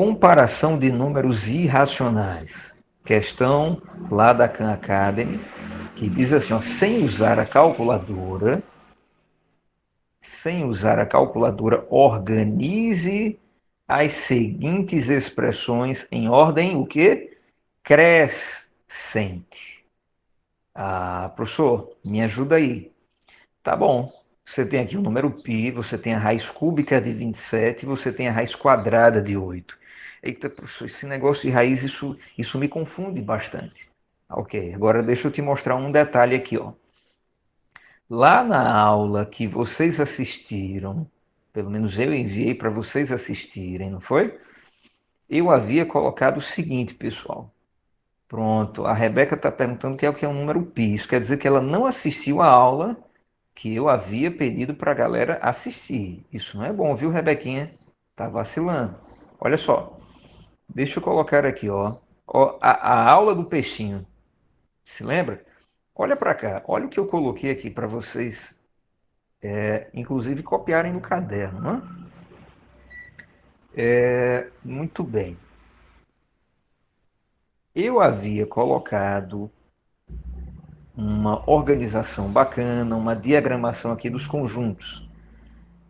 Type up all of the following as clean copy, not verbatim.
comparação de números irracionais. Questão lá da Khan Academy, que diz assim, ó, sem usar a calculadora, organize as seguintes expressões em ordem, o quê? Crescente. Ah, professor, me ajuda aí. Tá bom. Você tem aqui o número π, você tem a raiz cúbica de 27, você tem a raiz quadrada de 8. Eita, professor, esse negócio de raiz, isso me confunde bastante. Ok, agora deixa eu te mostrar um detalhe aqui, ó. Lá na aula que vocês assistiram, pelo menos eu enviei para vocês assistirem, não foi? Eu havia colocado o seguinte, pessoal. Pronto, a Rebeca está perguntando o que é um número π. Isso quer dizer que ela não assistiu a aula que eu havia pedido para a galera assistir. Isso não é bom, viu, Rebequinha? Tá vacilando. Olha só, deixa eu colocar aqui, ó a aula do peixinho. Se lembra? Olha para cá, olha o que eu coloquei aqui para vocês, inclusive copiarem no caderno, né? Muito bem. Eu havia colocado uma organização bacana, uma diagramação aqui dos conjuntos,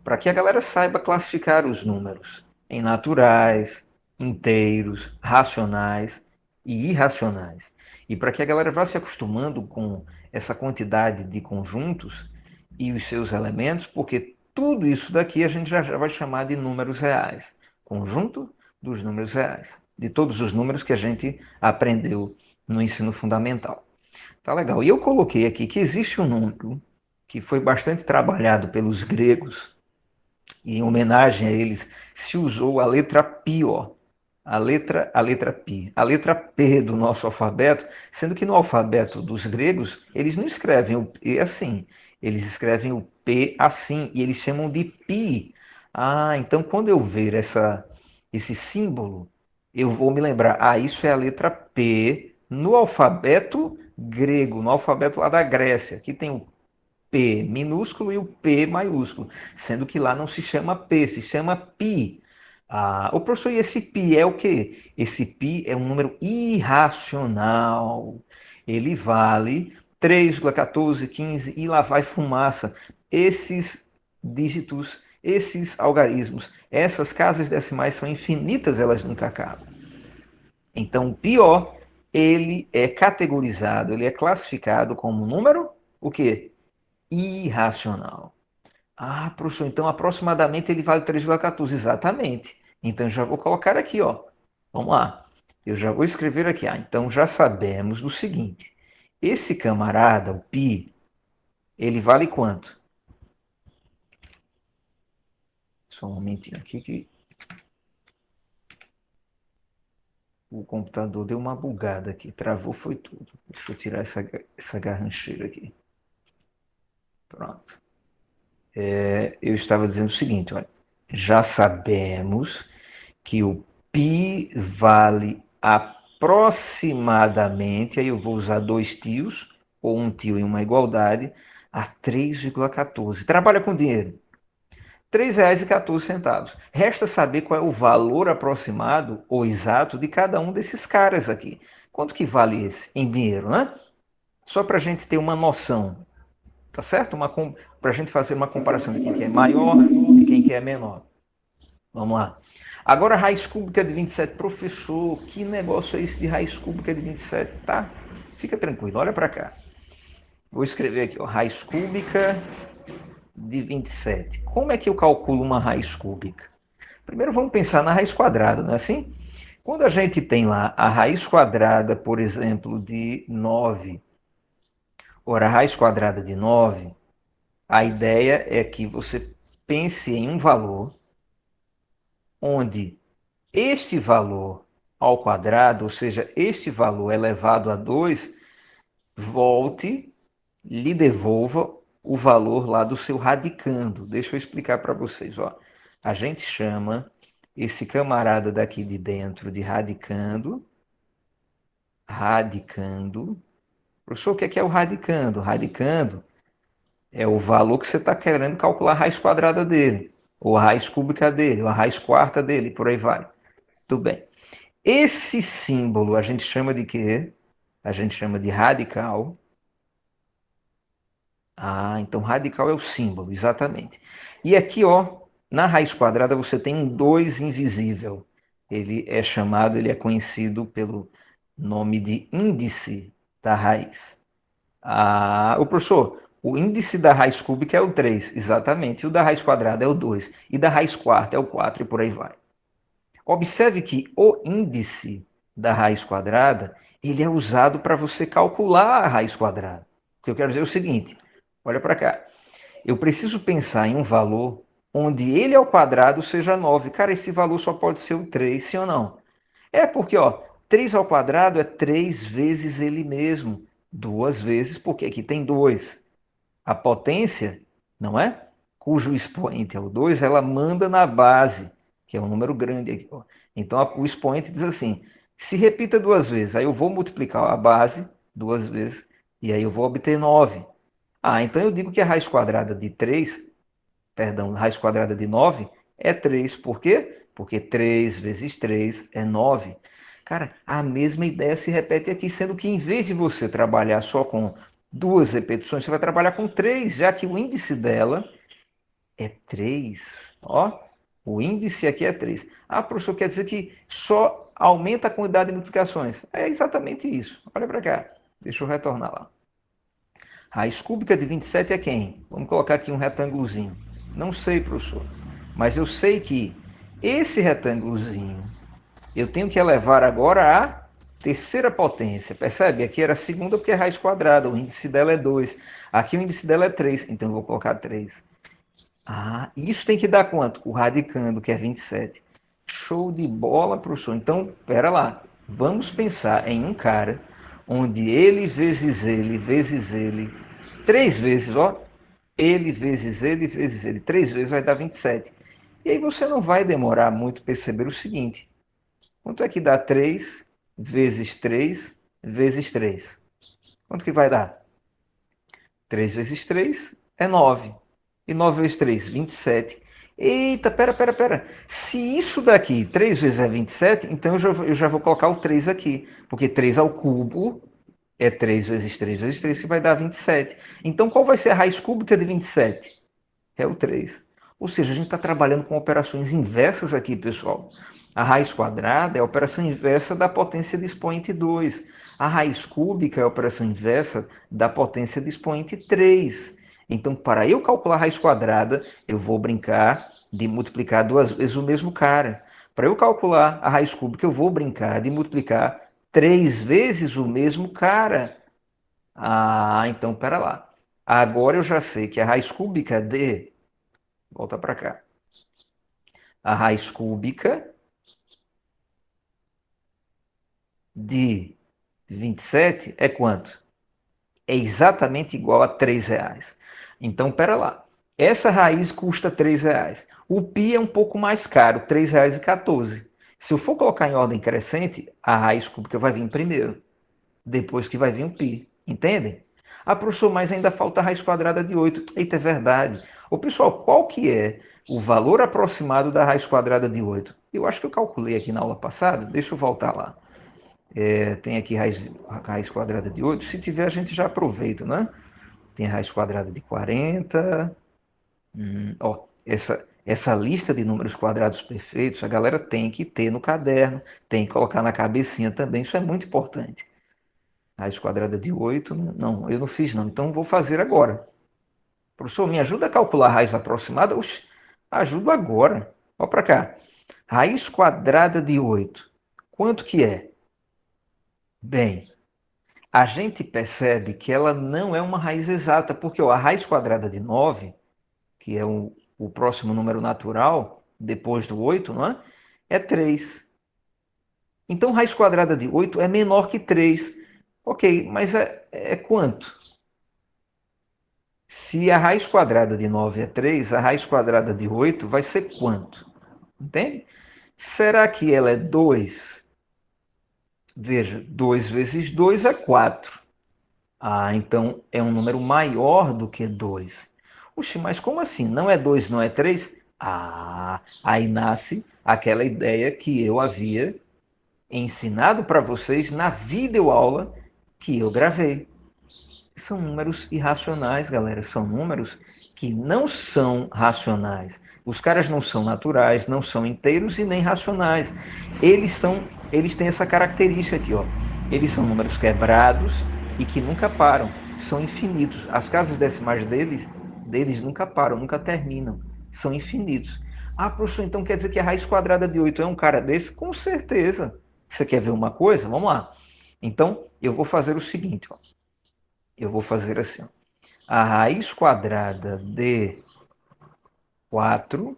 para que a galera saiba classificar os números em naturais, inteiros, racionais e irracionais. E para que a galera vá se acostumando com essa quantidade de conjuntos e os seus elementos, porque tudo isso daqui a gente já vai chamar de números reais. Conjunto dos números reais, de todos os números que a gente aprendeu no ensino fundamental. Tá legal. E eu coloquei aqui que existe um número que foi bastante trabalhado pelos gregos, e em homenagem a eles se usou a letra π, ó. A letra π, a letra P do nosso alfabeto, sendo que no alfabeto dos gregos eles não escrevem o P assim, eles escrevem o P assim e eles chamam de pi. Ah, então quando eu ver esse símbolo, eu vou me lembrar, isso é a letra P no alfabeto grego, no alfabeto lá da Grécia, que tem o P minúsculo e o P maiúsculo, sendo que lá não se chama P, se chama pi. O professor, e esse π é o quê? Esse π é um número irracional. Ele vale 3,1415 e lá vai fumaça. Esses dígitos, esses algarismos, essas casas decimais são infinitas, elas nunca acabam. Então, o pior, ele é categorizado, ele é classificado como número, o quê? Irracional. Professor, então aproximadamente ele vale 3,14. Exatamente. Então já vou colocar aqui, ó. Vamos lá. Eu já vou escrever aqui. Então já sabemos do seguinte. Esse camarada, o π, ele vale quanto? Só um momentinho aqui que o computador deu uma bugada aqui. Travou foi tudo. Deixa eu tirar essa garrancheira aqui. Pronto. Eu estava dizendo o seguinte, olha. Já sabemos que o π vale aproximadamente, aí eu vou usar 2 tios, ou um tio em uma igualdade, a 3,14. Trabalha com dinheiro. R$ 3,14. Resta saber qual é o valor aproximado ou exato de cada um desses caras aqui. Quanto que vale esse em dinheiro, né? Só para a gente ter uma noção, tá certo? Para a gente fazer uma comparação de quem que é maior e quem que é menor. Vamos lá. Agora, raiz cúbica de 27. Professor, que negócio é esse de raiz cúbica de 27? Tá? Fica tranquilo, olha para cá. Vou escrever aqui, ó, raiz cúbica de 27. Como é que eu calculo uma raiz cúbica? Primeiro vamos pensar na raiz quadrada, não é assim? Quando a gente tem lá a raiz quadrada, por exemplo, de 9, ora, a raiz quadrada de 9, a ideia é que você pense em um valor onde este valor ao quadrado, ou seja, este valor elevado a 2, volte, lhe devolva o valor lá do seu radicando. Deixa eu explicar para vocês. Ó. A gente chama esse camarada daqui de dentro de radicando. Radicando. Professor, o que é o radicando? Radicando é o valor que você está querendo calcular a raiz quadrada dele, ou a raiz cúbica dele, ou a raiz quarta dele, por aí vai. Tudo bem. Esse símbolo a gente chama de quê? A gente chama de radical. Ah, então radical é o símbolo, exatamente. E aqui, ó, na raiz quadrada você tem um 2 invisível. Ele é conhecido pelo nome de índice da raiz. Ah, o professor, o índice da raiz cúbica é o 3, exatamente. E o da raiz quadrada é o 2. E da raiz quarta é o 4 e por aí vai. Observe que o índice da raiz quadrada, ele é usado para você calcular a raiz quadrada. O que eu quero dizer é o seguinte, olha para cá. Eu preciso pensar em um valor onde ele ao quadrado seja 9. Cara, esse valor só pode ser o 3, sim ou não? É porque, ó, 3 ao quadrado é 3 vezes ele mesmo. Duas vezes, porque aqui tem 2. A potência, não é? Cujo expoente é o 2, ela manda na base, que é um número grande aqui. Ó. Então o expoente diz assim: se repita duas vezes, aí eu vou multiplicar a base duas vezes, e aí eu vou obter 9. Ah, então eu digo que a raiz quadrada de 3, perdão, a raiz quadrada de 9 é 3. Por quê? Porque 3 vezes 3 é 9. Cara, a mesma ideia se repete aqui, sendo que em vez de você trabalhar só com duas repetições, você vai trabalhar com 3, já que o índice dela é 3. Ó, o índice aqui é 3. Ah, professor, quer dizer que só aumenta a quantidade de multiplicações. É exatamente isso. Olha para cá. Deixa eu retornar lá. Raiz cúbica de 27 é quem? Vamos colocar aqui um retângulozinho. Não sei, professor. Mas eu sei que esse retângulozinho eu tenho que elevar agora a terceira potência. Percebe? Aqui era a segunda porque é raiz quadrada. O índice dela é 2. Aqui o índice dela é 3. Então eu vou colocar 3. Ah, isso tem que dar quanto? O radicando, que é 27. Show de bola, professor. Então, pera lá. Vamos pensar em um cara onde ele vezes ele, três vezes, ó. Ele vezes ele, três vezes vai dar 27. E aí você não vai demorar muito perceber o seguinte. Quanto é que dá 3 vezes 3 vezes 3? Quanto que vai dar? 3 vezes 3 é 9. E 9 vezes 3, 27. Eita, pera. Se isso daqui 3 vezes é 27, então eu já vou colocar o 3 aqui. Porque 3 ao cubo é 3 vezes 3 vezes 3, que vai dar 27. Então, qual vai ser a raiz cúbica de 27? É o 3. Ou seja, a gente está trabalhando com operações inversas aqui, pessoal. A raiz quadrada é a operação inversa da potência de expoente 2. A raiz cúbica é a operação inversa da potência de expoente 3. Então, para eu calcular a raiz quadrada, eu vou brincar de multiplicar duas vezes o mesmo cara. Para eu calcular a raiz cúbica, eu vou brincar de multiplicar 3 vezes o mesmo cara. Ah, então, pera lá. Agora eu já sei que a raiz cúbica de... Volta para cá. A raiz cúbica de 27 é quanto? É exatamente igual a 3 reais. Então, pera lá. Essa raiz custa 3 reais. O π é um pouco mais caro, 3 reais e 14. Se eu for colocar em ordem crescente, a raiz cúbica vai vir primeiro, depois que vai vir o π. Entendem? Ah, professor, mas ainda falta a raiz quadrada de 8. Eita, é verdade. Ô, pessoal, qual que é o valor aproximado da raiz quadrada de 8? Eu acho que eu calculei aqui na aula passada. Deixa eu voltar lá. Tem aqui raiz quadrada de 8. Se tiver, a gente já aproveita, né? Tem a raiz quadrada de 40. Ó, essa lista de números quadrados perfeitos, a galera tem que ter no caderno, tem que colocar na cabecinha também. Isso é muito importante. Raiz quadrada de 8, não, eu não fiz não. Então vou fazer agora. Professor, me ajuda a calcular a raiz aproximada? Oxe, ajudo agora. Olha para cá. Raiz quadrada de 8. Quanto que é? Bem, a gente percebe que ela não é uma raiz exata, porque ó, a raiz quadrada de 9, que é o próximo número natural, depois do 8, não é? É 3. Então, raiz quadrada de 8 é menor que 3. Ok, mas é quanto? Se a raiz quadrada de 9 é 3, a raiz quadrada de 8 vai ser quanto? Entende? Será que ela é 2? Veja, 2 vezes 2 é 4. Ah, então é um número maior do que 2. Oxe, mas como assim? Não é 2, não é 3? Aí nasce aquela ideia que eu havia ensinado para vocês na videoaula que eu gravei. São números irracionais, galera. São números que não são racionais. Os caras não são naturais, não são inteiros e nem racionais. Eles têm essa característica aqui, ó. Eles são números quebrados e que nunca param. São infinitos. As casas decimais deles nunca param, nunca terminam. São infinitos. Ah, professor, então quer dizer que a raiz quadrada de 8 é um cara desse? Com certeza. Você quer ver uma coisa? Vamos lá. Então, eu vou fazer o seguinte, ó. Eu vou fazer assim, ó. A raiz quadrada de 4,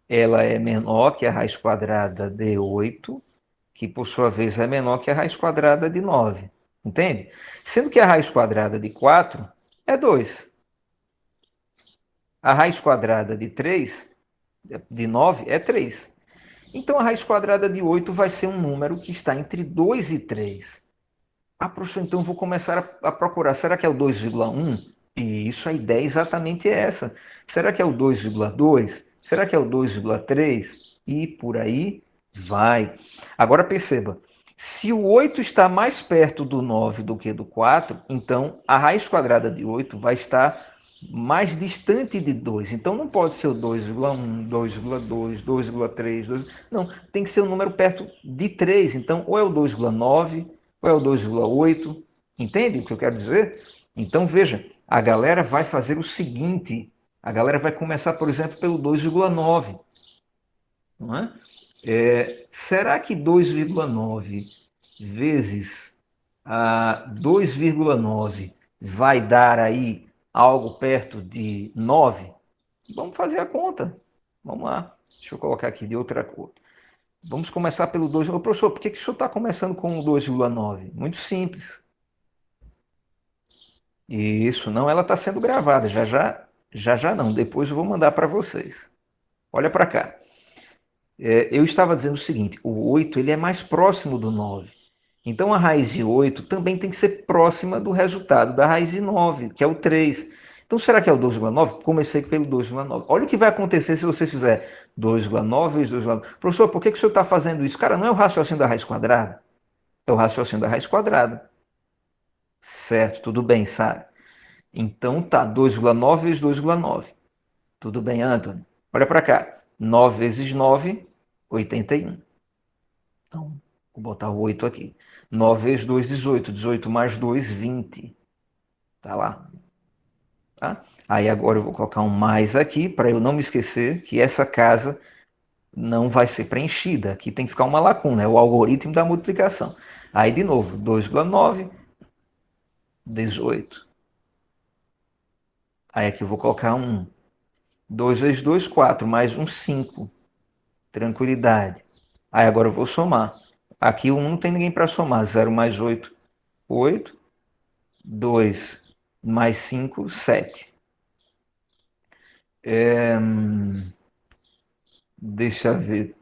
ela é menor que a raiz quadrada de 8, que por sua vez é menor que a raiz quadrada de 9. Entende? Sendo que a raiz quadrada de 4 é 2. A raiz quadrada de 3, de 9, é 3. Então a raiz quadrada de 8 vai ser um número que está entre 2 e 3. Ah, professor, então eu vou começar a procurar. Será que é o 2,1? E isso, a ideia é exatamente essa. Será que é o 2,2? Será que é o 2,3? E por aí vai. Agora perceba, se o 8 está mais perto do 9 do que do 4, então a raiz quadrada de 8 vai estar mais distante de 2. Então não pode ser o 2,1, 2,2, 2,3, 2... Não, tem que ser um número perto de 3. Então ou é o 2,9 ou é o 2,8. Entende o que eu quero dizer? Então veja, a galera vai fazer o seguinte, a galera vai começar, por exemplo, pelo 2,9. Não é? Será que 2,9 vezes 2,9 vai dar aí algo perto de 9? Vamos fazer a conta. Vamos lá. Deixa eu colocar aqui de outra cor. Vamos começar pelo 2. Ô, professor, por que o senhor está começando com o 2,9? Muito simples. Isso, não, ela está sendo gravada. Já não. Depois eu vou mandar para vocês. Olha para cá. Eu estava dizendo o seguinte, o 8 ele é mais próximo do 9. Então a raiz de 8 também tem que ser próxima do resultado da raiz de 9, que é o 3. Então será que é o 2,9? Comecei pelo 2,9. Olha o que vai acontecer se você fizer 2,9 vezes 2,9. Professor, por que o senhor está fazendo isso? Cara, não é o raciocínio da raiz quadrada? É o raciocínio da raiz quadrada. Certo, tudo bem, Sara. Então tá, 2,9 vezes 2,9. Tudo bem, Antônio? Olha para cá. 9 vezes 9, 81. Então, vou botar o 8 aqui. 9 vezes 2, 18. 18 mais 2, 20. Tá lá. Tá? Aí agora eu vou colocar um mais aqui, para eu não me esquecer que essa casa não vai ser preenchida. Aqui tem que ficar uma lacuna, é o algoritmo da multiplicação. Aí, de novo, 2,9, 18. Aí aqui eu vou colocar 1. 2 vezes 2, 4. Mais um, 5. Tranquilidade. Aí agora eu vou somar. Aqui o 1 não tem ninguém para somar. 0 mais 8, 8. 2 mais 5, 7. Deixa eu ver.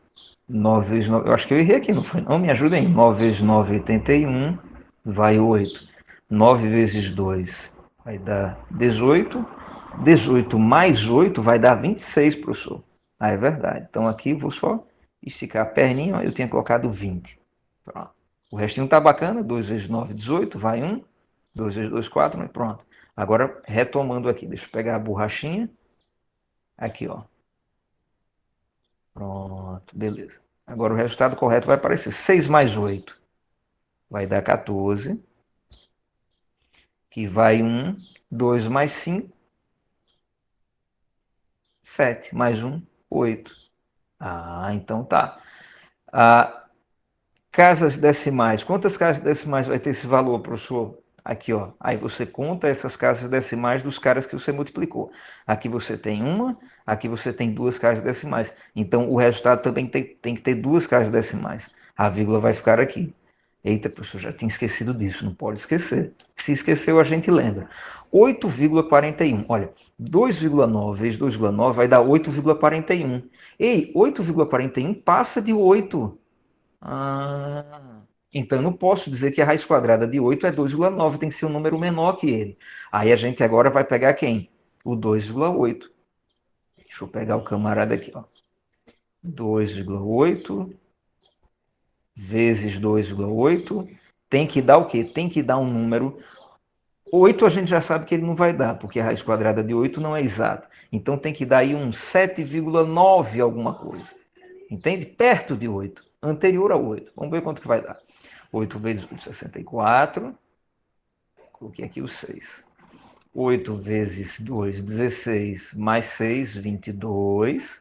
9 vezes 9. Eu acho que eu errei aqui, não foi? Não, me ajudem. 9 vezes 9, 81. Vai 8. 9 vezes 2 vai dar 18. 18 mais 8 vai dar 26, professor. Ah, é verdade. Então aqui vou só esticar a perninha. Eu tinha colocado 20. Pronto. O restinho tá bacana. 2 vezes 9, 18. Vai 1. 2 vezes 2, 4. Mas pronto. Agora, retomando aqui. Deixa eu pegar a borrachinha. Aqui, ó. Pronto, beleza. Agora o resultado correto vai aparecer. 6 mais 8 vai dar 14. Que vai 1. 2 mais 5. 7. Mais 1, 8. Ah, então tá. Casas decimais. Quantas casas decimais vai ter esse valor, professor? Aqui, ó. Aí você conta essas casas decimais dos caras que você multiplicou. Aqui você tem uma, aqui você tem duas casas decimais. Então o resultado também tem que ter duas casas decimais. A vírgula vai ficar aqui. Eita, professor, já tinha esquecido disso, não pode esquecer. Se esqueceu, a gente lembra. 8,41. Olha, 2,9 vezes 2,9 vai dar 8,41. Ei, 8,41 passa de 8. Então eu não posso dizer que a raiz quadrada de 8 é 2,9, tem que ser um número menor que ele. Aí a gente agora vai pegar quem? O 2,8. Deixa eu pegar o camarada aqui, ó. 2,8 vezes 2,8 tem que dar o quê? Tem que dar um número. 8 a gente já sabe que ele não vai dar, porque a raiz quadrada de 8 não é exata. Então tem que dar aí um 7,9 alguma coisa. Entende? Perto de 8. Anterior a 8. Vamos ver quanto que vai dar. 8 vezes 8, 64. Coloquei aqui o 6. 8 vezes 2, 16. Mais 6, 22.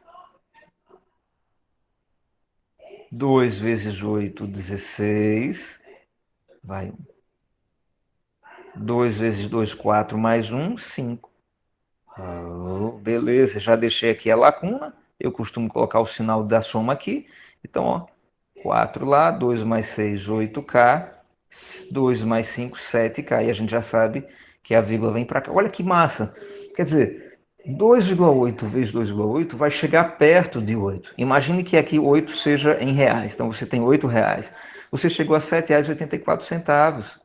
2 vezes 8, 16. Vai. 2 vezes 2, 4. Mais 1, 5. Oh, beleza, já deixei aqui a lacuna. Eu costumo colocar o sinal da soma aqui. Então, ó, 4 lá, 2 mais 6, 8K. 2 mais 5, 7K. E a gente já sabe que a vírgula vem para cá. Olha que massa. Quer dizer, 2,8 vezes 2,8 vai chegar perto de 8. Imagine que aqui 8 seja em reais. Então você tem 8 reais. Você chegou a R$ 7,84.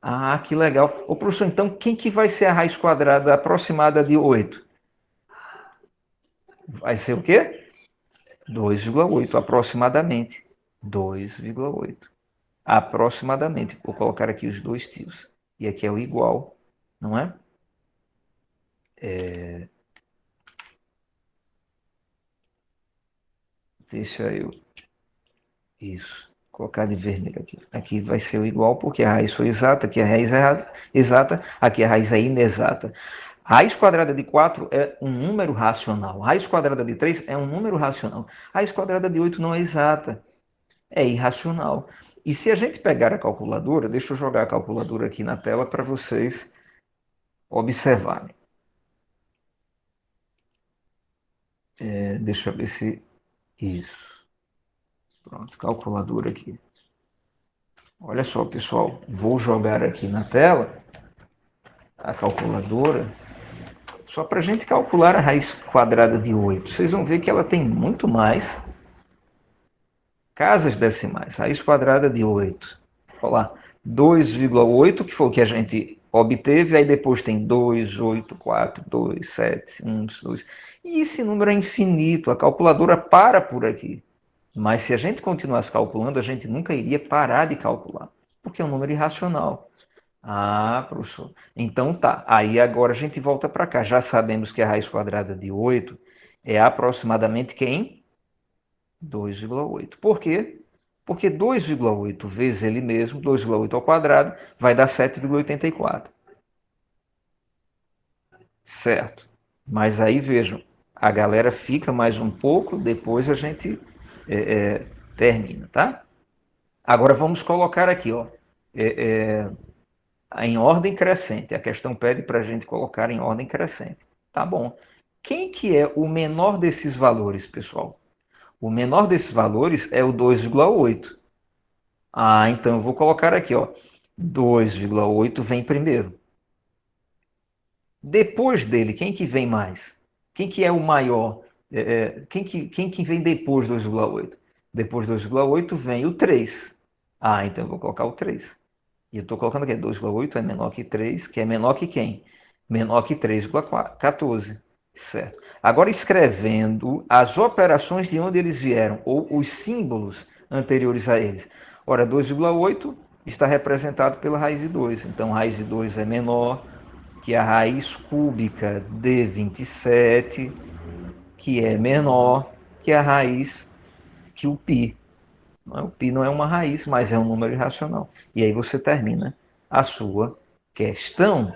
Ah, que legal. Ô, professor, então quem que vai ser a raiz quadrada aproximada de 8? Vai ser o quê? 2,8 aproximadamente. 2,8 aproximadamente. Vou colocar aqui os dois tios. E aqui é o igual, não é? Deixa eu... Isso. Colocar de vermelho aqui. Aqui vai ser o igual porque a raiz foi exata, aqui a raiz é exata, aqui a raiz é inexata. Raiz quadrada de 4 é um número racional. Raiz quadrada de 3 é um número racional. Raiz quadrada de 8 não é exata. É irracional. E se a gente pegar a calculadora, deixa eu jogar a calculadora aqui na tela para vocês observarem. Deixa eu ver se... Isso. Pronto, calculadora aqui. Olha só, pessoal. Vou jogar aqui na tela a calculadora só para a gente calcular a raiz quadrada de 8. Vocês vão ver que ela tem muito mais casas decimais. Raiz quadrada de 8. Olha lá, 2,8, que foi o que a gente obteve, aí depois tem 2, 8, 4, 2, 7, 1, 2. E esse número é infinito, a calculadora para por aqui. Mas se a gente continuasse calculando, a gente nunca iria parar de calcular, porque é um número irracional. Ah, professor. Então tá. Aí agora a gente volta para cá. Já sabemos que a raiz quadrada de 8 é aproximadamente quem? 2,8. Por quê? Porque 2,8 vezes ele mesmo, 2,8 ao quadrado, vai dar 7,84. Certo. Mas aí vejam, a galera fica mais um pouco, depois a gente termina, tá? Agora vamos colocar aqui, ó, em ordem crescente. A questão pede para a gente colocar em ordem crescente. Tá bom. Quem que é o menor desses valores, pessoal? O menor desses valores é o 2,8. Ah, então eu vou colocar aqui, ó. 2,8 vem primeiro. Depois dele, quem que vem mais? Quem que é o maior? Quem que vem depois do 2,8? Depois do 2,8 vem o 3. Ah, então eu vou colocar o 3. E eu estou colocando aqui, 2,8 é menor que 3, que é menor que quem? Menor que 3,14. Certo. Agora escrevendo as operações de onde eles vieram, ou os símbolos anteriores a eles. Ora, 2,8 está representado pela raiz de 2. Então, raiz de 2 é menor que a raiz cúbica de 27, que é menor que a raiz que o π. O π não é uma raiz, mas é um número irracional. E aí você termina a sua questão.